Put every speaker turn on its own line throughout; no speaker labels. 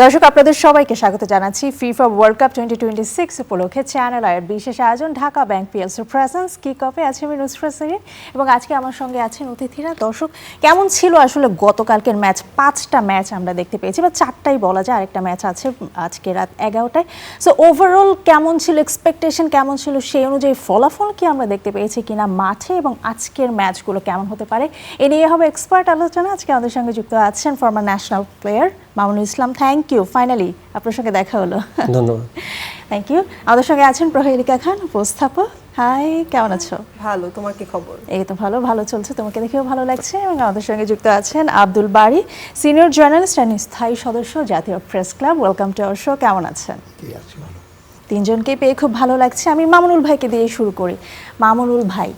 দর্শক আপনাদের সবাইকে স্বাগত জানাচ্ছি ফিফা ওয়ার্ল্ড কাপ 2026 উপলক্ষে চ্যানেল আয়ের বিশেষ আয়োজন ঢাকা ব্যাংক পিএলসির প্রেজেন্স কিক অফে আছে আমি নুসরাত সেরিন এবং আজকে আমার সঙ্গে আছেন অতিথিরা। দর্শক কেমন ছিল আসলে গতকালকের ম্যাচ? 5টা ম্যাচ আমরা দেখতে পেয়েছি, বা 4টাই বলা যায়, আরেকটা ম্যাচ আছে আজকে রাত 11টায়। সো ওভারঅল কেমন ছিল, এক্সপেকটেশন কেমন ছিল, সেই অনুযায়ী ফলাফল কি আমরা দেখতে পেয়েছি কিনা মাঠে, এবং আজকের ম্যাচগুলো কেমন হতে পারে এ নিয়ে হবে এক্সপার্ট আলোচনা। আজকে আমাদের সঙ্গে যুক্ত আছেন former national player Mamunul Islam. Thank you, finally আপনার সঙ্গে দেখা হলো।
ধন্যবাদ।
Thank you. আমাদের সঙ্গে আছেন প্রহেলিকা খান, উপস্থাপক। হাই, কেমন আছো?
ভালো, তোমার কি খবর?
এই তো ভালো, ভালো চলছে, তোমাকে দেখেও ভালো লাগছে। এবং আমাদের সঙ্গে যুক্ত আছেন আব্দুল বারী, সিনিয়র জার্নালিস্ট অ্যান্ড স্থায়ী সদস্য, জাতীয় press club. Welcome to our show. কেমন আছেন? তিনজনকে পেয়ে খুব ভালো লাগছে। আমি মামুনুল ভাইকে দিয়ে শুরু করি। মামুনুল ভাই,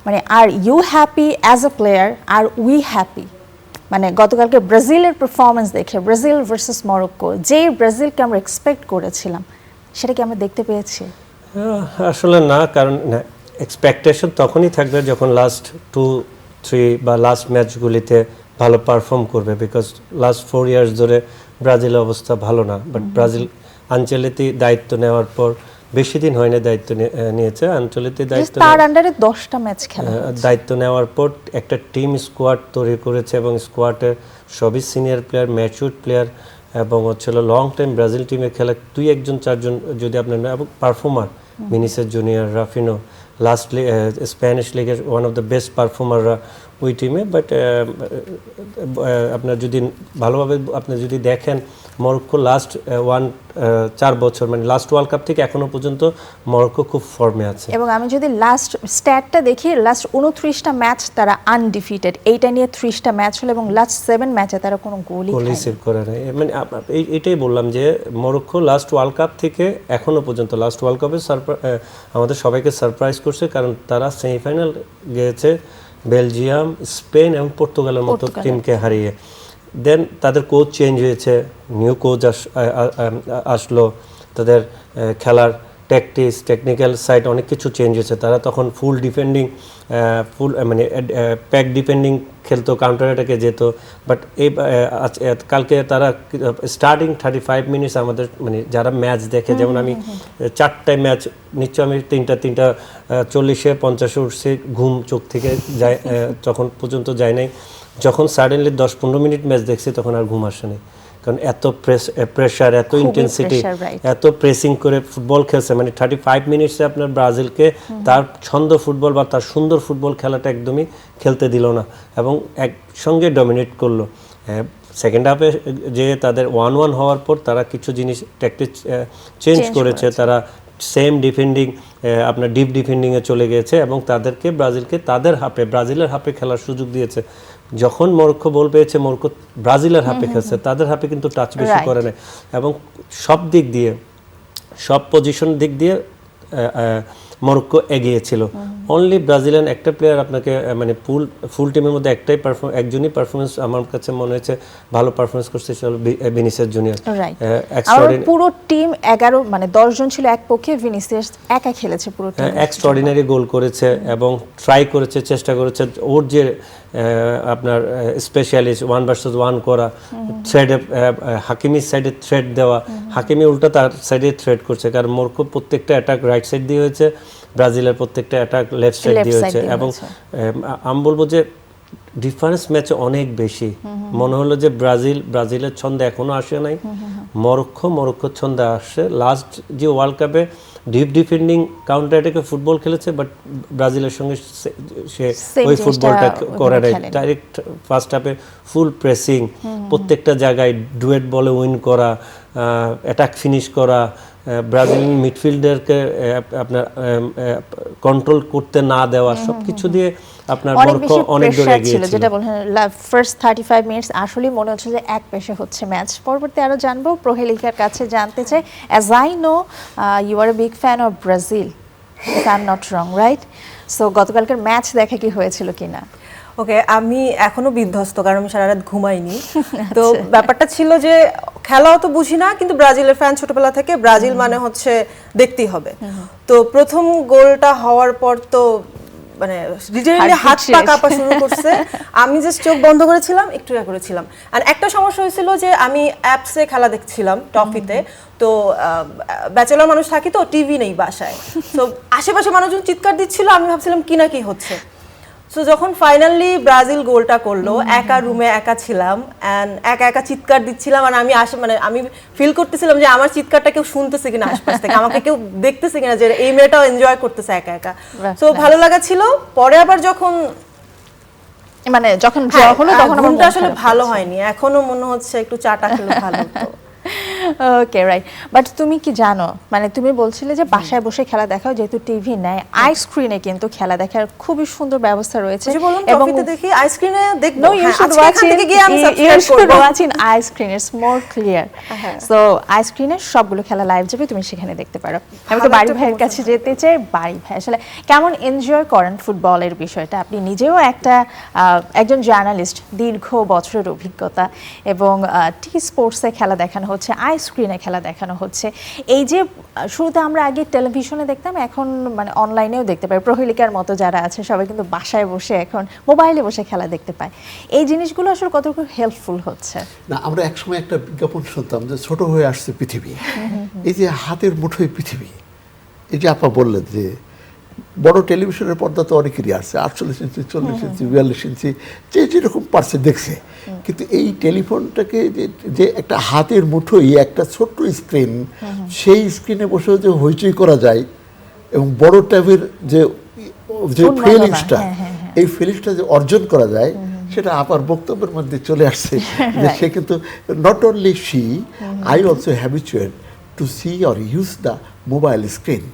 মানে are you happy as a player, are we happy? মানে গতকালকে ব্রাজিলের পারফরমেন্স দেখে, ব্রাজিল ভার্সেস মরক্কো, যে ব্রাজিলকে আমরা এক্সপেক্ট করেছিলাম সেটা কি আমরা দেখতে পেয়েছি?
আসলে না, কারণ এক্সপেকটেশন তখনই থাকবে যখন লাস্ট 2-3 বা লাস্ট ম্যাচগুলিতে ভালো পারফর্ম করবে, বিকজ লাস্ট 4 ইয়ার্স ধরে ব্রাজিলের অবস্থা ভালো না। বাট ব্রাজিল আঞ্চলিক দায়িত্ব নেওয়ার পর বেশি দিন হয়নি দায়িত্ব নিয়েছে। আঞ্চলিক দায়িত্ব
তার আন্ডারে 10টা ম্যাচ খেলা,
দায়িত্ব নেওয়ার পর একটা টিম স্কোয়াড তৈরি করেছে এবং স্কোয়াডের সবই সিনিয়র প্লেয়ার, ম্যাচুরড প্লেয়ার, এবং হচ্ছিল লং টাইম ব্রাজিল টিমে খেলা 2-1 যদি আপনার, এবং performer Vinicius Junior, Raphinha, lastly Spanish লিগের ওয়ান অফ দ্য বেস্ট পারফর্মাররা ওই টিমে। বাট আপনার যদি ভালোভাবে আপনি যদি দেখেন, মরক্কো লাস্ট 4 বছর, মানে লাস্ট ওয়ার্ল্ড কাপ থেকে এখনো পর্যন্ত মরক্কো খুব ফর্মে আছে।
এবং আমি যদি লাস্ট স্ট্যাটটা দেখি, লাস্ট 29টা ম্যাচ তারা আনডিফিটেড। এইটা নিয়ে 30টা ম্যাচ হলো এবং লাস্ট 7 ম্যাচে তারা কোনো গোলই
রিসিভ করে নাই। মানে এইটাই বললাম যে মরক্কো লাস্ট ওয়ার্ল্ড কাপ থেকে এখনো পর্যন্ত, লাস্ট ওয়ার্ল্ড কাপে আমাদের সবাইকে সারপ্রাইজ করছে, কারণ তারা সেমিফাইনাল গিয়েছে বেলজিয়াম, স্পেন এবং পর্তুগালের মতো টিমকে হারিয়ে। দেন তাদের কোচ চেঞ্জ হয়েছে, নিউ কোচ আসলো, তাদের খেলার ট্যাকটিক্স, টেকনিক্যাল সাইড অনেক কিছু চেঞ্জ হয়েছে। তারা তখন ফুল ডিফেন্ডিং, মানে প্যাক ডিফেন্ডিং খেলতো, কাউন্টার অ্যাটাকে যেত। বাট এই কালকে তারা স্টার্টিং 35 মিনিটস আমাদের, মানে যারা ম্যাচ দেখে, যেমন আমি 4টায় ম্যাচ নিশ্চয়, আমি 3:40-50 উঠছে, ঘুম চোখ থেকে যায়, তখন পর্যন্ত যায় নাই। যখন সাডেনলি 10-15 মিনিট ম্যাচ দেখছি, তখন আর ঘুম আসেনি, কারণ এত প্রেশার, এত ইন্টেন্সিটি, এত প্রেসিং করে ফুটবল খেলছে। মানে 35 মিনিটসে আপনার ব্রাজিলকে তার ছন্দ ফুটবল বা তার সুন্দর ফুটবল খেলাটা একদমই খেলতে দিল না, এবং একসঙ্গে ডমিনেট করলো। সেকেন্ড হাফে যে তাদের 1-1 হওয়ার পর তারা কিছু জিনিস ট্যাকটিক্স চেঞ্জ করেছে। তারা সেম ডিফেন্ডিং, আপনার ডিপ ডিফেন্ডিংয়ে চলে গিয়েছে এবং তাদেরকে ব্রাজিলকে ব্রাজিলের হাফে খেলার সুযোগ দিয়েছে। যখন মরক্কো বল পেয়েছে, মরক্কো ব্রাজিলের হাফে খেলছে, তাদের হাফে কিন্তু টাচ বেশি করে নেয়, এবং সব দিক দিয়ে, সব পজিশন দিক দিয়ে মরক্কো এগিয়েছিল। অনলি ব্রাজিলিয়ান একটা প্লেয়ার আপনাকে, মানে ফুল টিমের মধ্যে একজনই পারফরমেন্স আমার কাছে মনে হয়েছে ভালো পারফরমেন্স করছে, ভিনিসিয়াস জুনিয়র।
পুরো টিম 11, মানে 10 জন ছিল এক পক্ষে, ভিনিসিয়াস একা খেলেছে পুরো টিম,
এক্সট্রাঅর্ডিনারি গোল করেছে এবং ট্রাই করেছে, চেষ্টা করেছে। ওর যে আপনার স্পেশালিস্ট 1 ভার্সেস 1 করা, থ্রেডে হাকিমির সাইডে থ্রেড দেওয়া, হাকিমি উল্টা তার সাইডে থ্রেড করছে, কারণ মরক্কো প্রত্যেকটা অ্যাটাক রাইট সাইড দিয়ে হয়েছে, ব্রাজিলের প্রত্যেকটা অ্যাটাক লেফট সাইড দিয়ে হয়েছে। এবং আমি বলবো যে ডিফারেন্স ম্যাচে অনেক বেশি। মনে হলো যে ব্রাজিলের ছন্দে এখনো আসে নাই, মরক্কোর ছন্দে আসছে। লাস্ট যে ওয়ার্ল্ড কাপে ডিপ ডিফেন্ডিং কাউন্টার অ্যাটাকে ফুটবল খেলেছে, বাট ব্রাজিলের সঙ্গে সে ওই ফুটবলটা করে নাই। ডাইরেক্ট ফার্স্ট হাফে ফুল প্রেসিং, প্রত্যেকটা জায়গায় ডুয়েট বলে উইন করা, অ্যাটাক ফিনিশ করা, ব্রাজিলিয়ান মিডফিল্ডারকে আপনার কন্ট্রোল করতে না দেওয়া, সবকিছু দিয়ে আপনার মরক্কো অনেক দূর এগিয়ে ছিল।
যেটা বললেন ফার্স্ট 35 মিনিটস আসলে মনে হচ্ছে যে এক পেশে হচ্ছে ম্যাচ। পরবর্তী আরো জানবো, প্রহেলিকার কাছে জানতে চাই, as I know you are a big fan of Brazil, if I am not wrong, right? So গতকালকার ম্যাচ দেখা কি হয়েছিল কিনা?
ওকে, আমি এখনো বিধ্বস্ত, কারণ আমি সারা রাত ঘুমাইনি। তো ব্যাপারটা ছিল যে খেলাও তো বুঝি না, কিন্তু ব্রাজিলের ফ্যান ছোটবেলা থেকে, ব্রাজিল মানে হচ্ছে দেখতেই হবে। তো প্রথম গোলটা হওয়ার পর তো মানে লিটারালি
Heartbeat
হাত পা
শেষ।
কাঁপা শুরু করছে। আমি জাস্ট চোখ বন্ধ করেছিলাম, একটু করেছিলাম। আর একটা সমস্যা হয়েছিল যে আমি অ্যাপসে খেলা দেখছিলাম টফিতে, তো ব্যাচেলর মানুষ থাকি তো, টিভি নেই বাসায়, তো আশেপাশে মানুষজন চিৎকার দিচ্ছিল, আমি ভাবছিলাম কি না কি হচ্ছে। সো যখন ফাইনালি ব্রাজিল গোলটা করলো, একা রুমে একা ছিলাম এন্ড একা একা চিৎকার দিচ্ছিলাম, আর আমি মানে আমি ফিল করতেছিলাম যে আমার চিৎকারটা কেউ শুনতেছে কিনা আশপাশ থেকে, আমাকে কেউ দেখতেছে কিনা যে এই মেয়েটাও এনজয় করতেছে একা একা। সো ভালো লাগা ছিল। পরে আবার যখন
মানে যখন ড্র হলো তখন আমার
ঘুমটা আসলে ভালো হয়নি, এখনো মনে হচ্ছে একটু চাটা খেলে ভালো হতো।
ওকে রাইট, বাট তুমি কি জানো, মানে তুমি বলছিলে যে বাসায় বসে খেলা দেখাও, যেহেতু টিভি নাই, আই স্ক্রিনে কিন্তু খেলা দেখার খুবই সুন্দর ব্যবস্থা রয়েছে।
এবং দেখি আই স্ক্রিনে দেখব,
No, you should watch it. You should watch in eye screen. It's more clear. So eye screen এ সবগুলো খেলা লাইভ যাবে, তুমি সেখানে দেখতে পারো। আমি তো বাড়ি ভাইয়ের কাছে যেতে চাই। বাড়ি ভাই আসলে কেমন এনজয় করেন ফুটবলের বিষয়টা? আপনি নিজেও একজন জার্নালিস্ট, দীর্ঘ বছরের অভিজ্ঞতা, এবং টি স্পোর্টসে খেলা দেখানো হচ্ছে, আই স্ক্রিনে খেলা দেখানো হচ্ছে। এই যে শুরুতে আমরা আগে টেলিভিশনে দেখতাম, এখন মানে অনলাইনেও দেখতে পাই। প্রহেলিকার মতো যারা আছে সবাই কিন্তু বাসায় বসে এখন মোবাইলে বসে খেলা দেখতে পায়। এই জিনিসগুলো আসলে কতটুকু হেল্পফুল হচ্ছে?
না, আমরা একসময় একটা বিজ্ঞাপন শুনতাম যে ছোট হয়ে আসছে পৃথিবী, এই যে হাতের মুঠোয় পৃথিবী। এই যে আপা বললেন যে বড় টেলিভিশনের পর্দা তো অনেকেরই আছে, 48 ইঞ্চি, 40 ইঞ্চি, 42 ইঞ্চি, যে যেরকম পারছে দেখছে। কিন্তু এই টেলিফোনটাকে যে একটা হাতের মুঠোয় একটা ছোট্ট স্ক্রিন, সেই স্ক্রিনে বসেও যে হইচই করা যায়, এবং বড় ট্যাবের যে ফিলিংসটা, এই ফিলিংসটা যে অর্জন করা যায়, সেটা আপার বক্তব্যের মধ্যে চলে আসছে। যে সে কিন্তু not only she, I also habituate to see or use the mobile screen.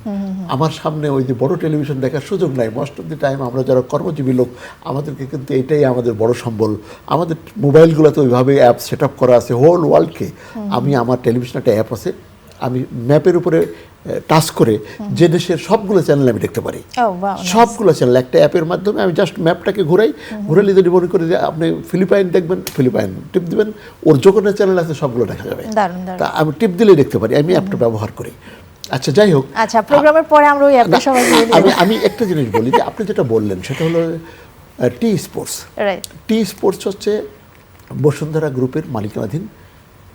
আমার সামনে ওই যে বড় টেলিভিশন দেখার সুযোগ নাই। মোস্ট অফ দি টাইম আমরা যারা কর্মজীবী লোক, আমাদেরকে কিন্তু এটাই আমাদের বড় সম্বল। আমাদের মোবাইলগুলোতে ওইভাবে অ্যাপ সেট আপ করা আছে হোল ওয়ার্ল্ডকে। আমি আমার টেলিভিশন একটা অ্যাপ আছে, আমি ম্যাপের উপরে টাচ করে যে দেশের সবগুলো চ্যানেল আমি দেখতে পারি, সবগুলো চ্যানেল একটা অ্যাপের মাধ্যমে। আমি জাস্ট ম্যাপটাকে ঘুরাইলে যদি মনে করি যে আপনি ফিলিপাইন দেখবেন, ফিলিপাইন টিপ দিবেন, ওর যখনের চ্যানেল আছে সবগুলো দেখা যাবে। তা আমি টিপ দিলেই দেখতে পারি, আমি অ্যাপটা ব্যবহার করি। আচ্ছা, যাই হোক,
আচ্ছা, প্রোগ্রামের পরে আমরা ওই অ্যাপটা সবাই
আমি একটা জিনিস বলি যে আপনি যেটা বললেন সেটা হলো টি স্পোর্টস। টি স্পোর্টস হচ্ছে বসুন্ধরা গ্রুপের মালিকানাধীন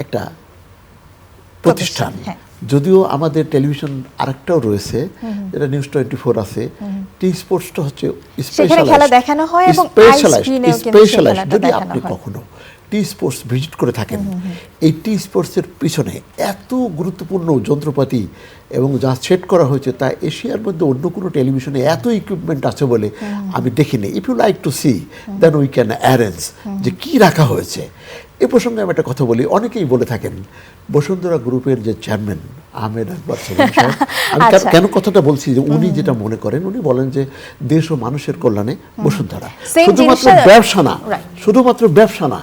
একটা প্রতিষ্ঠান। যদিও আমাদের টেলিভিশন আরেকটাও রয়েছে, যেটা নিউজ 24 আছে। টি স্পোর্টসটা হচ্ছে স্পেশালাইজড। যদি আপনি কখনো টি স্পোর্টস ভিজিট করে থাকেন, এই টি স্পোর্টসের পিছনে এত গুরুত্বপূর্ণ যন্ত্রপাতি এবং যা সেট করা হয়েছে, তা এশিয়ার মধ্যে অন্য কোনো টেলিভিশনে এত ইকুইপমেন্ট আছে বলে আমি দেখিনি। If you like to see, then we can arrange যে কী রাখা হয়েছে। এ প্রসঙ্গে আমি একটা কথা বলি, অনেকেই বলে থাকেন বসুন্ধরা গ্রুপের যে চেয়ারম্যান আহমেদ আকবর সেলিম সাহেব, আমি কেন কথাটা বলছি যে উনি যেটা মনে করেন, উনি বলেন যে দেশ ও মানুষের কল্যাণে বসুন্ধরা। শুধুমাত্র ব্যবসা না,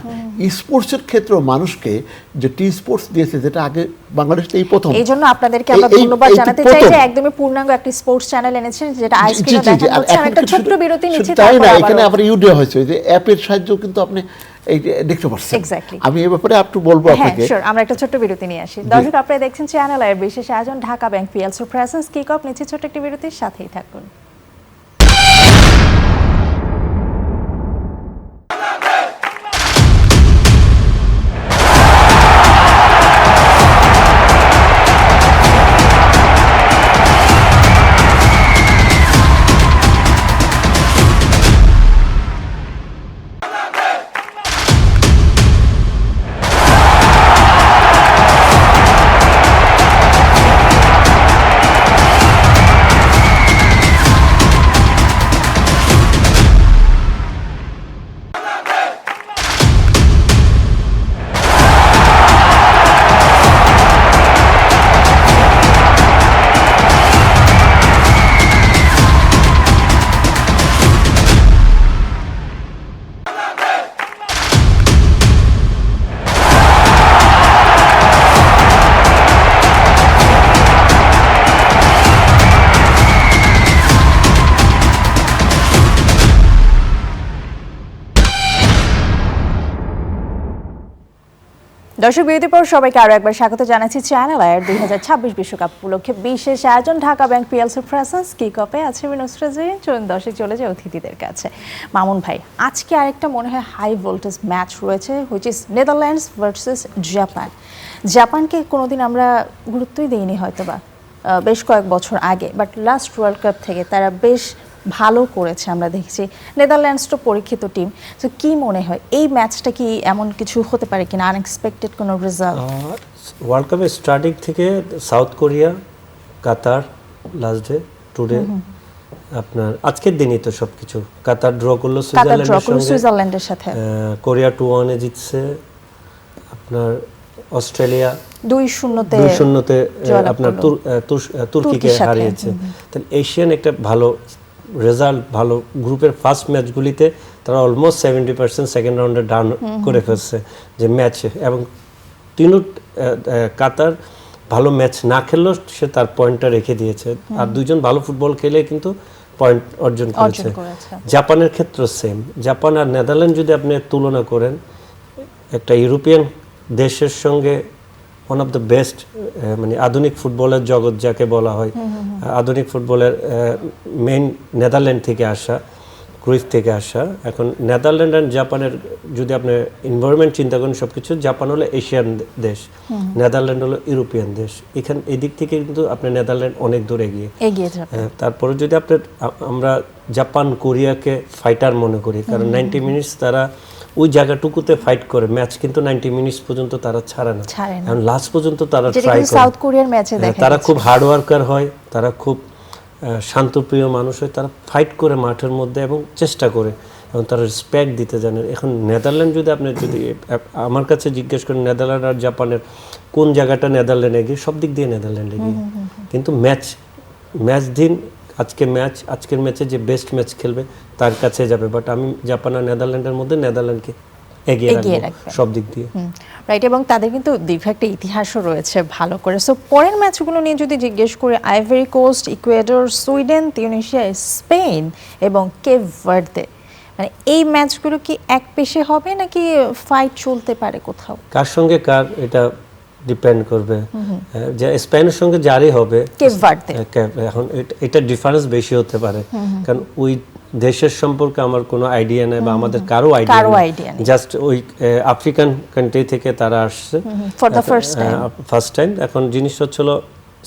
স্পোর্টসের ক্ষেত্রে মানুষকে যে টি স্পোর্টস দিয়েছে, যেটা আগে বাংলাদেশে এই প্রথম।
এই জন্য আপনাদেরকে আমরা ধন্যবাদ জানাতে চাই যে একদমই পূর্ণাঙ্গ একটা স্পোর্টস চ্যানেল এনেছেন, যেটা আই স্ক্রিনে দেখানো হচ্ছে। আমি একটা ছোট্ট বিরতি নিচ্ছি।
তাই না, এখানে আবার ইউডিও হয়েছে যে অ্যাপের সাহায্যে কিন্তু আপনি এই দেখতে পাচ্ছেন। আমি এই ব্যাপারে একটু বলবো আপনাকে।
আমরা একটা ছোট্ট বিরতি নিয়ে আসি। দর্শক, আপনারা দেখছেন চ্যানেল আইয়ের বিশেষ আয়োজন Dhaka bank PLC presence kick of. নিচ্ছি ছোট্ট একটি বিরতির, সাথেই থাকুন। দর্শক বিরতির পর সবাইকে আরো একবার স্বাগত জানাচ্ছি চ্যানেল আয়ের 2026 বিশ্বকাপ উপলক্ষে বিশেষ আয়োজন Dhaka bank PLC presence kick অফে আছে আমি নুসরাত জারিন। চলুন দর্শক চলে যায় অতিথিদের কাছে। মামুন ভাই, আজকে আরেকটা মনে হয় হাই ভোল্টেজ ম্যাচ রয়েছে, which is Netherlands versus Japan. জাপানকে কোনোদিন আমরা গুরুত্বই দিইনি হয়তোবা বেশ কয়েক বছর আগে, বাট লাস্ট ওয়ার্ল্ড কাপ থেকে তারা বেশ ভালো করেছে আমরা দেখছি। নেদারল্যান্ডস তো পরীক্ষিত টিম, তো কি মনে হয় এই ম্যাচটা কি এমন কিছু হতে পারে কিনা, আনএক্সপেক্টেড কোনো রেজাল্ট?
ওয়ার্ল্ড কাপের স্টার্টিং থেকে সাউথ কোরিয়া, কাতার লাস্ট ডে টুডে, আপনার আজকের দিনই তো সবকিছু। কাতার ড্র করলো
সুইজারল্যান্ডের সাথে,
কোরিয়া 2-1 জিতছে, আপনার অস্ট্রেলিয়া
2-0
আপনার তুর্কিকে হারিয়েছে। তাহলে এশিয়ান একটা ভালো রেজাল্ট, ভালো গ্রুপের ফার্স্ট ম্যাচগুলিতে তারা অলমোস্ট 70% সেকেন্ড রাউন্ডে ডান করে ফেলছে যে ম্যাচে, এবং কাতার ভালো ম্যাচ না খেললেও সে তার পয়েন্টটা রেখে দিয়েছে, আর দুইজন ভালো ফুটবল খেলে কিন্তু পয়েন্ট অর্জন করেছে। জাপানের ক্ষেত্রে সেম, জাপান আর নেদারল্যান্ড যদি আপনি তুলনা করেন, একটা ইউরোপিয়ান দেশের সঙ্গে ওয়ান অফ দ্য বেস্ট, মানে আধুনিক ফুটবলের জগৎ যাকে বলা হয়, আধুনিক ফুটবলের মেইন নেদারল্যান্ড থেকে আসা, ক্রুইফ থেকে আসা। এখন নেদারল্যান্ড অ্যান্ড জাপানের যদি আপনি এনভায়রনমেন্ট চিন্তা করেন সবকিছু, জাপান হলো এশিয়ান দেশ, নেদারল্যান্ড হলো ইউরোপিয়ান দেশ। এদিক থেকে কিন্তু আপনি নেদারল্যান্ড অনেক দূর এগিয়ে যাবে। তারপরে যদি আমরা জাপান কোরিয়াকে ফাইটার মনে করি, কারণ 90 মিনিটস তারা ওই জায়গাটুকুতে ফাইট করে, ম্যাচ কিন্তু 90 মিনিটস পর্যন্ত তারা ছাড়ে না, এখন লাস্ট পর্যন্ত তারা ট্রাই করে।
সাউথ কোরিয়ার ম্যাচে
তারা খুব হার্ড ওয়ার্কার হয়, তারা খুব শান্তপ্রিয় মানুষ হয়, তারা ফাইট করে মাঠের মধ্যে এবং চেষ্টা করে, এবং তারা রেসপেক্ট দিতে জানে। এখন নেদারল্যান্ড যদি আমার কাছে জিজ্ঞেস করেন নেদারল্যান্ড আর জাপানের কোন জায়গাটা নেদারল্যান্ড এগিয়ে, সব দিক দিয়ে নেদারল্যান্ড এগিয়ে, কিন্তু ম্যাচ দিন আজকের ম্যাচে যে বেস্ট ম্যাচ খেলবে তার কাছে যাবে। বাট আমি জাপান আর নেদারল্যান্ডের মধ্যে নেদারল্যান্ডকে এগিয়ে রাখবো সব দিক দিয়ে।
রাইট, এবং তাদের কিন্তু দীর্ঘ একটা ইতিহাসও রয়েছে ভালো করে। সো পরের ম্যাচগুলো নিয়ে যদি জিজ্ঞেস করি, Ivory Coast, Ecuador, Sweden, Tunisia, Spain এবং কেপ ভার্দে, মানে এই ম্যাচগুলো কি এক পেশে হবে নাকি ফাইট চলতে পারে কোথাও?
কার সঙ্গে কার এটা ডিপেন্ড করবে, যে স্পেনের সঙ্গে জারি হবে
কেপ ভার্দে,
এখন এটা ডিফারেন্স বেশি হতে পারে, কারণ ওই দেশের সম্পর্কে আমার কোনো আইডিয়া নেই, বা আমাদের কারো আইডিয়া নেই। জাস্ট ওই আফ্রিকান কান্ট্রি থেকে তারা আসছে
ফর দ্য ফার্স্ট টাইম।
এখন জিনিস হচ্ছিল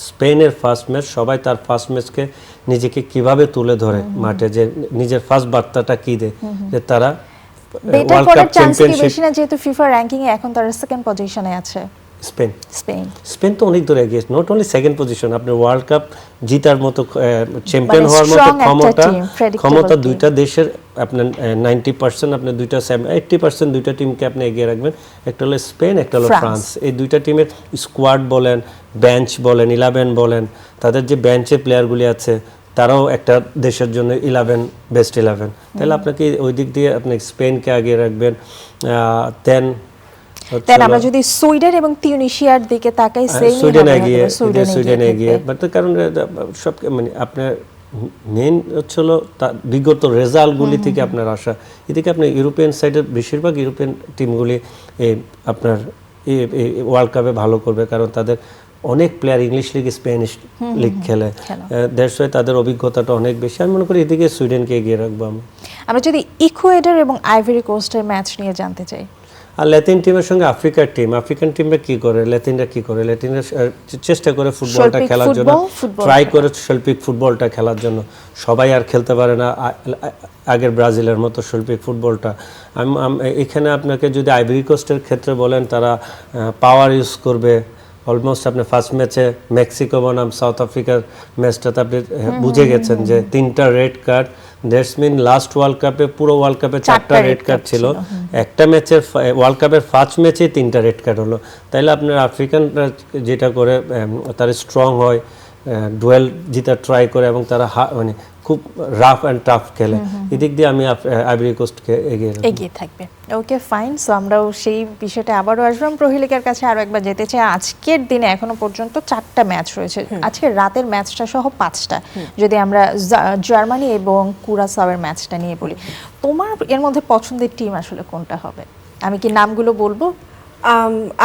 স্পেনের ফার্স্ট ম্যাচ, সবাই তার ফার্স্ট ম্যাচকে নিজেকে কিভাবে তুলে ধরে মাঠে, যে নিজের ফার্স্ট বার্তাটা কি দেয়, যে তারা
ওয়ার্ল্ড কাপ চ্যাম্পিয়নশিপ, যেহেতু ফিফা র্যাঙ্কিং এ এখন তারা সেকেন্ড পজিশনে আছে। স্পেন তো অনেক দূরে এগিয়ে, নট অনলি সেকেন্ড পজিশন, আপনি ওয়ার্ল্ড কাপ জিতার মতো, চ্যাম্পিয়ন হওয়ার মতো ক্ষমতা দুইটা দেশের, আপনার 90% আপনি 80% দুইটা টিমকে আপনি এগিয়ে রাখবেন। একটা হলো স্পেন, একটা হলো ফ্রান্স। এই দুইটা টিমের স্কোয়াড বলেন, বেঞ্চ বলেন, 11 বলেন, তাদের যে বেঞ্চে প্লেয়ারগুলি আছে তারাও একটা দেশের জন্য 11 বেস্ট 11। তাহলে আপনাকে ওই দিক দিয়ে আপনি স্পেনকে আগিয়ে রাখবেন। দেন আমরা যদি সুইডেন এবং তিউনিসিয়ার দিকে তাকাই,
সুইডেন এগিয়ে, বাট কারণ সব মানে আপনার মেইন হচ্ছিল বিগত রেজাল্টগুলি থেকে আপনার আশা। এদিকে আপনি ইউরোপিয়ান সাইডের বেশিরভাগ ইউরোপিয়ান টিমগুলি আপনার ওয়ার্ল্ড কাপে ভালো করবে, কারণ তাদের অনেক player English league, Spanish league খেলে, দ্যাটস ওয়াই তাদের অভিজ্ঞতাটা অনেক বেশি। আমি মনে করি এদিকে সুইডেনকে এগিয়ে রাখবো আমি।
আমরা যদি ইকুয়েডর এবং আইভরি কোস্টের ম্যাচ নিয়ে জানতে চাই,
আর ল্যাটিন টিমের সঙ্গে আফ্রিকান টিমরা কি করে, ল্যাটিনরা চেষ্টা করে ফুটবলটা খেলার জন্য, ট্রাই করে শৈল্পিক ফুটবলটা খেলার জন্য। সবাই আর খেলতে পারে না আগের ব্রাজিলের মতো শৈল্পিক ফুটবলটা। এখানে আপনাকে যদি আইভরি কোস্টের ক্ষেত্রে বলেন, তারা পাওয়ার ইউজ করবে। অলমোস্ট আপনি ফার্স্ট ম্যাচে মেক্সিকো বনাম সাউথ আফ্রিকার ম্যাচটাতে আপনি বুঝে গেছেন যে 3টা red card, that's mean last world কাপে, পুরো ওয়ার্ল্ড কাপে 4টা রেড কার্ড ছিল। একটা ম্যাচের ওয়ার্ল্ড কাপের ফার্স্ট ম্যাচে 3টা রেড কার্ড হলো। তাইলে আপনার আফ্রিকানরা যেটা করে, তারা স্ট্রং হয়, ডুয়েল জিতার ট্রাই করে, এবং তারা মানে খুব রাফ অ্যান্ড টাফ খেলে। এদিক দিয়ে আমি আইভরি কোস্টকে এগিয়ে
থাকবে। ওকে, ফাইন। সো আমরাও সেই বিষয়টা আবারও আসলাম। প্রহেলিকার কাছে আরও একবার যেতে চাই। আজকের দিনে এখনো পর্যন্ত 4টা ম্যাচ রয়েছে, আজকে রাতের ম্যাচটা সহ 5টা। যদি আমরা জার্মানি এবং কুরাসাওয়ের ম্যাচটা নিয়ে বলি, তোমার এর মধ্যে পছন্দের টিম আসলে কোনটা হবে? আমি কি নামগুলো বলবো?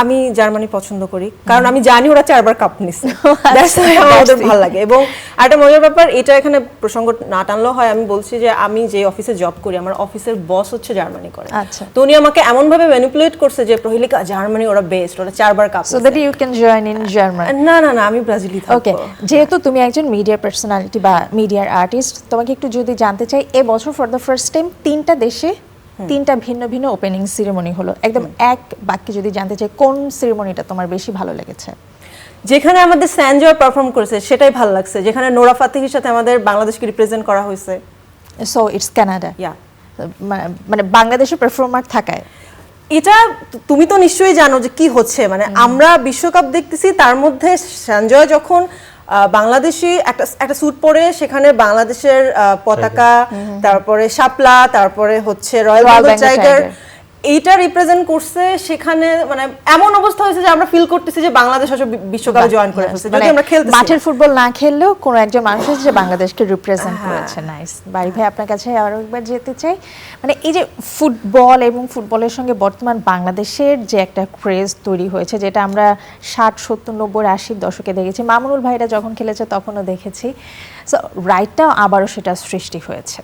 আমি জার্মানি পছন্দ করি, কারণ আমি জানি ওরা 4 বার কাপ নিচ্ছে, দ্যাটস ওয়াই আমার ওদের ভালো লাগে। এবং আরেকটা মজার ব্যাপার, এটা এখানে প্রসঙ্গ না টানলেও হয়, আমি বলছি যে আমি যে অফিসে জব করি আমার অফিসের বস হচ্ছে জার্মানি করে।
আচ্ছা।
তো উনি আমাকে এমন ভাবে ম্যানিপুলেট করছে যে প্রহেলিকা জার্মানি ওরা বেস্ট, ওরা 4 বার cup.
So that you can join in German.
না না না, আমি ব্রাজিলই থাকবো।
ওকে, যেহেতু তুমি একজন মিডিয়া পার্সোনালিটি বা মিডিয়ার আর্টিস্ট, তোমাকে একটু যদি জানতে চাই, এবছর ফর দ্য ফার্স্ট টাইম 3টা দেশে 3টা ভিন্ন ভিন্ন ওপেনিং সেরেমনি হলো, একদম এক বাক্যে যদি জানতে চাই কোন সেরেমনিটা তোমার বেশি ভালো লেগেছে?
যেখানে আমাদের স্যানজয় পারফর্ম করেছে সেটাই ভালো লাগছে, যেখানে নোরা ফাতেহির সাথে আমাদের বাংলাদেশকে রিপ্রেজেন্ট করা হয়েছে।
So it's Canada.
ইয়া,
মানে বাংলাদেশের পারফর্মার থাকায়
এটা তুমি তো নিশ্চয়ই জানো যে কি হচ্ছে, মানে আমরা বিশ্বকাপ দেখতেছি, তার মধ্যে সঞ্জয় যখন বাংলাদেশি একটা স্যুট পরে সেখানে বাংলাদেশের পতাকা, তারপরে শাপলা, তারপরে হচ্ছে রয়্যাল বেঙ্গল টাইগার, এইটা রিপ্রেজেন্ট করছে সেখানে, মানে এমন অবস্থা হয়েছে যে আমরা ফিল করতেছি যে বাংলাদেশ আসলে বিশ্বকাপে জয়েন করে ফেলছে, যদি আমরা খেলতেছি।
মাঠের ফুটবল না খেললেও কোনো একজন মানুষ আছে যে বাংলাদেশকে রিপ্রেজেন্ট করেছে। নাইস। বাড়ি ভাই, আপনার কাছে আরো একবার যেতে চাই, মানে এই যে ফুটবল এবং ফুটবলের সঙ্গে বর্তমান বাংলাদেশের যে একটা ক্রেজ তৈরি হয়েছে, যেটা আমরা 60, 70, 90, 80 দশকে দেখেছি, মামুনুল ভাইরা যখন খেলেছে তখনও দেখেছি, সো রাইটটাও আবারও সেটা সৃষ্টি হয়েছে।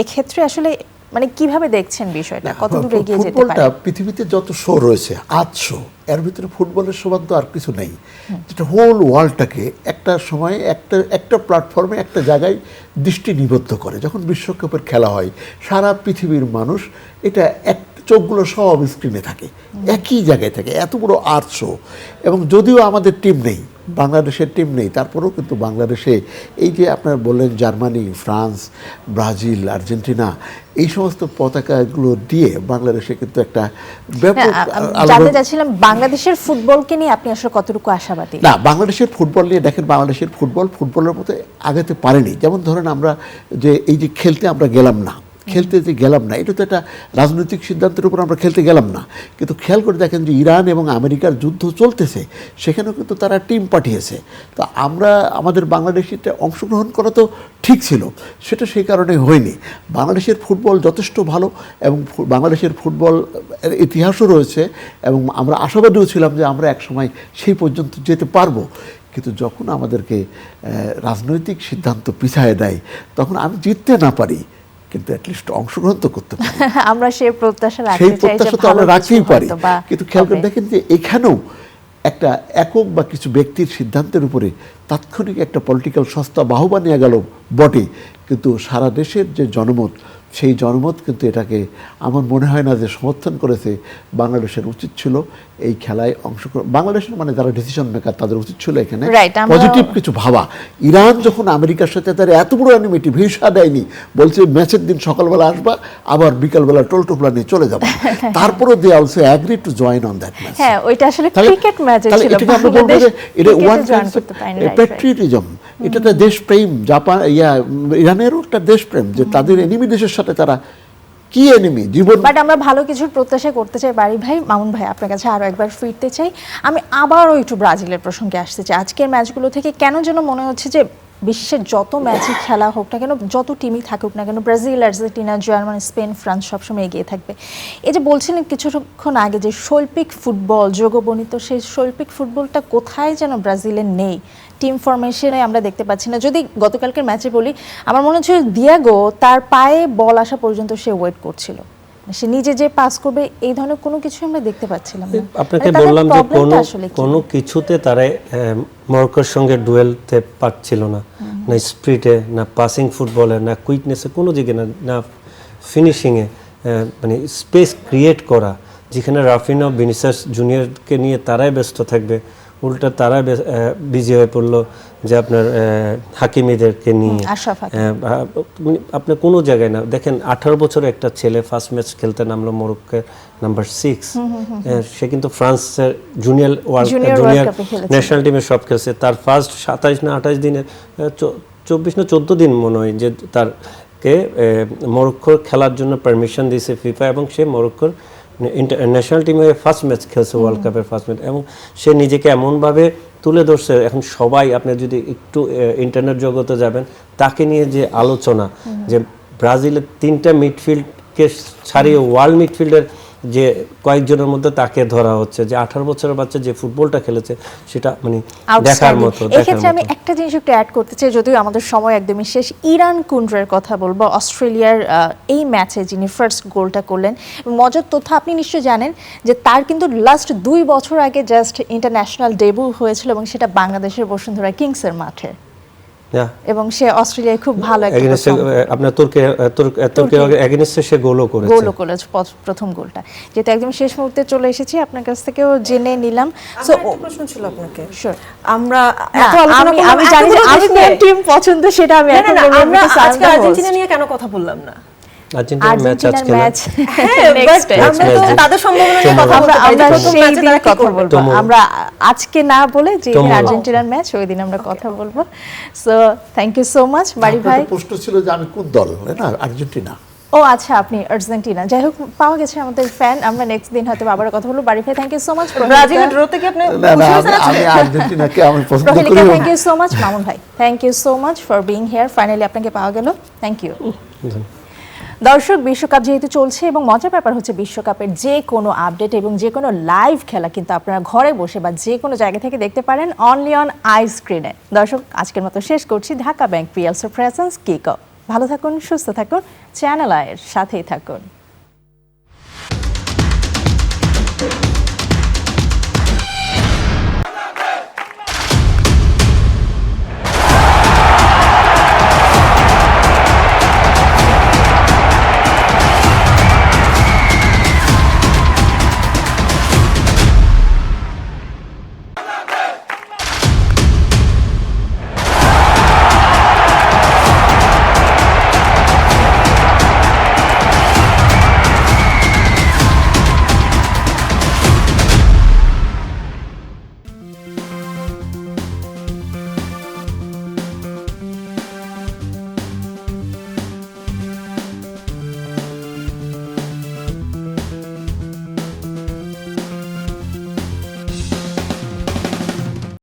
এক্ষেত্রে আসলে মানে কিভাবে দেখছেন বিষয়টা, কত দূর এগিয়ে যেতে পারে?
ফুটবলটা পৃথিবীতে যত শো রয়েছে, 8 শো, এর ভিতরে ফুটবলের সমান তো আর কিছু নেই, যেটা হোল ওয়ার্ল্ডটাকে একটা সময়ে একটা প্ল্যাটফর্মে একটা জায়গায় দৃষ্টি নিবদ্ধ করে। যখন বিশ্বকাপের খেলা হয় সারা পৃথিবীর মানুষ এটা চোখগুলো সব স্ক্রিনে থাকে, একই জায়গায় থাকে, এত বড় 8 শো। এবং যদিও আমাদের টিম নেই, বাংলাদেশের টিম নেই, তারপরেও কিন্তু বাংলাদেশে এই যে আপনার বললেন জার্মানি, ফ্রান্স, ব্রাজিল, আর্জেন্টিনা, এই সমস্ত পতাকাগুলো দিয়ে বাংলাদেশে কিন্তু একটা ব্যাপক
জানতে চাচ্ছিলাম বাংলাদেশের ফুটবলকে নিয়ে আপনি আসলে কতটুকু আশাবাদী?
না, বাংলাদেশের ফুটবল নিয়ে দেখেন, বাংলাদেশের ফুটবলের মতো আগাতে পারেনি। যেমন ধরেন আমরা যে এই যে খেলতে আমরা গেলাম না, এটা তো একটা রাজনৈতিক সিদ্ধান্তের উপর আমরা খেলতে গেলাম না, কিন্তু খেয়াল করে দেখেন যে ইরান এবং আমেরিকার যুদ্ধ চলতেছে, সেখানেও কিন্তু তারা টিম পাঠিয়েছে। তো আমাদের বাংলাদেশিতে অংশগ্রহণ করা তো ঠিক ছিল, সেটা সেই কারণে হয়নি। বাংলাদেশের ফুটবল যথেষ্ট ভালো এবং বাংলাদেশের ফুটবল ইতিহাসও রয়েছে, এবং আমরা আশাবাদীও ছিলাম যে আমরা একসময় সেই পর্যন্ত যেতে পারবো। কিন্তু যখন আমাদেরকে রাজনৈতিক সিদ্ধান্ত পিছায় দেয়, তখন আমি জিততে না পারি কিন্তু অ্যাটলিস্ট অংশগ্রহণ তো করতে পারি।
আমরা সেই প্রত্যাশা
তো আমরা রাখতেই পারি। কিন্তু খেয়াল করে দেখেন যে এখানেও একটা একক বা কিছু ব্যক্তির সিদ্ধান্তের উপরে তাৎক্ষণিক একটা পলিটিক্যাল সংস্থা বাহবা নিয়ে গেল বটে, কিন্তু সারা দেশের যে জনমত, সেই জনমত কিন্তু এটাকে আমার মনে হয় না যে সমর্থন করেছে। বাংলাদেশের উচিত ছিল এই খেলায় অংশগ্রহণ, বাংলাদেশের মানে যারা ডিসিশন মেকার তাদের উচিত ছিল এখানে পজিটিভ কিছু ভাবা। ইরান যখন আমেরিকার সাথে তার এত বড় অ্যানিমিটি, ভিসা দেয়নি, বলছে ম্যাচের দিন সকালবেলা আসবা, আবার বিকালবেলা টোলটোপলা নিয়ে চলে যাবা, তারপরেও they also agree to join on that match.
হ্যাঁ, ওইটা আসলে ক্রিকেট ম্যাচ ছিল।
এটাকে আমরা বলবো যে এটা ওয়ান প্যাট্রিয়টিজম, এটা একটা দেশপ্রেম। ইরানেরও একটা দেশপ্রেম, যে তাদের এনিমি দেশের সাথে তারা কি এনিমি জীবন।
বাট আমরা ভালো কিছুর প্রত্যাশা করতে চাই। বাড়ি ভাই, মামুন ভাই, আপনার কাছে আরো একবার ফিরতে চাই। আমি আবারও একটু ব্রাজিলের প্রসঙ্গে আসতে চাই। আজকের ম্যাচগুলো থেকে কেন যেন মনে হচ্ছে যে বিশ্বের যত ম্যাচই খেলা হোক না কেন, যত টিমই থাকুক না কেন, Brazil, Argentina, Germany, Spain, France সবসময় এগিয়ে থাকবে। এই যে বলছিলেন কিছুক্ষণ আগে যে শৈল্পিক ফুটবল যোগবর্ণিত, সেই শৈল্পিক ফুটবলটা কোথায় যেন ব্রাজিলের নেই, টিম ফরমেশনে আমরা দেখতে পাচ্ছি না। যদি গতকালকের ম্যাচে বলি, আমার মনে হচ্ছে দিয়াগো তার পায়ে বল আসা পর্যন্ত সে ওয়েট করছিল, সে নিজে যে পাস করবে এই ধরনের কোনো কিছু আমরা দেখতে পাচ্ছিলাম না।
আপনাকে বললাম যে কোনো কিছুতে তারা মরক্কোর সঙ্গে ডুয়েলতে পারছিল না, না স্প্রিটে, না পাসিং ফুটবলে, না কুইকনেসে, কোনো দিকে না ফিনিশিংয়ে, মানে স্পেস ক্রিয়েট করা, যেখানে রাফিনা, ভিনিসিয়াস জুনিয়রকে নিয়ে তারাই ব্যস্ত থাকবে, উল্টা তারা বিজি হয়ে পড়লো যে আপনার হাকিমিদেরকে নিয়ে। আপনি কোনো জায়গায় না দেখেন, 18 বছর একটা ছেলে ফার্স্ট ম্যাচ খেলতে নামলো মরক্কোর নাম্বার 6, সে কিন্তু ফ্রান্সের জুনিয়র ন্যাশনাল টিমে সব খেলছে। তার ফার্স্ট 27 না 28 দিনে, 24 না 14 দিন মনে হয় যে তারকে মরক্কোর খেলার জন্য পারমিশন দিয়েছে ফিফা, এবং সে মরক্কোর ন্যাশনাল টিমে ফার্স্ট ম্যাচ খেলছে, ওয়ার্ল্ড কাপের ফার্স্ট ম্যাচ, এবং সে নিজেকে এমনভাবে তুলে ধরছে। এখন সবাই, আপনি যদি একটু ইন্টারনেট জগতে যাবেন, তাকে নিয়ে যে আলোচনা, যে ব্রাজিলের 3টা মিডফিল্ডকে ছাড়িয়ে ওয়ার্ল্ড মিডফিল্ডের যে কয়েকজনের মধ্যে তাকে ধরা হচ্ছে যে 18 বছরের বাচ্চা যে ফুটবলটা খেলেছে সেটা মানে দেখার মতো।
এক্ষেত্রে আমি একটা জিনিস একটু অ্যাড করতে চাই, যদিও আমাদের সময় একদমই শেষ। ইরান কুন্ড্রের কথা বলবো, অস্ট্রেলিয়ার এই ম্যাচে যিনি ফার্স্ট গোলটা করলেন। মজার তথ্য, আপনি নিশ্চয়ই জানেন যে তার কিন্তু লাস্ট 2 বছর আগে জাস্ট ইন্টারন্যাশনাল ডেবিউ হয়েছিল, এবং সেটা বাংলাদেশের বসুন্ধরা কিংসের মাঠে, এবং সে অস্ট্রেলিয়ায় খুব ভালো একটা
আপনার তুর্কের এগেইনস্টে সে গোলও করেছে
প্রথম গোলটা। যেহেতু একদম শেষ মুহূর্তে চলে এসেছি, আপনার কাছ থেকেও জেনে নিলাম। সো
প্রশ্ন ছিল আপনাকে,
শিওর।
আমরা
আমি জানি যে আমি কোন টিম পছন্দ সেটা আমি এখন বলবো।
আমরা আজকে আর্জেন্টিনা নিয়ে কেন কথা বললাম না?
আর্জেন্টিনার ম্যাচ
তাদের সম্ভাবনা নিয়ে কথা বলতে পারি,
আমরা সেই দিন কথা বলবো। আমরা আজকে না বলে যে দিন আর্জেন্টিনার ম্যাচ ওই দিন আমরা কথা বলবো। So thank you so much বাড়ি ভাই।
প্রশ্ন ছিল যে আমি কোন দল, না আর্জেন্টিনা।
ও আচ্ছা, আপনি আর্জেন্টিনা। যাই হোক, পাওয়া গেছে আমাদের ফ্যান। আমরা নেক্সট দিন হয়তো আবার কথা বলবো। বাড়ি ভাই থ্যাংক ইউ সো মাচ।
ব্রাজিলের ড্রতে কি আপনি
আমি আর্জেন্টিনাকে আমি পছন্দ করি।
Thank you so much. Mamun ভাই thank you so much for being here. Finally আপনাকে পাওয়া গেল, থ্যাংক ইউ। দর্শক, বিশ্বকাপ যেহেতু চলছে এবং মজার ব্যাপার হচ্ছে বিশ্বকাপের যে কোনো আপডেট এবং যে কোনো লাইভ খেলা কিন্তু আপনারা ঘরে বসে বা যে কোনো জায়গা থেকে দেখতে পারেন অনলি অন আই স্ক্রিনে। দর্শক, আজকের মতো শেষ করছি। ঢাকা ব্যাংক পিএলসির প্রেজেন্স কিক অফ। ভালো থাকুন, সুস্থ থাকুন, চ্যানেল আইয়ের সাথেই থাকুন।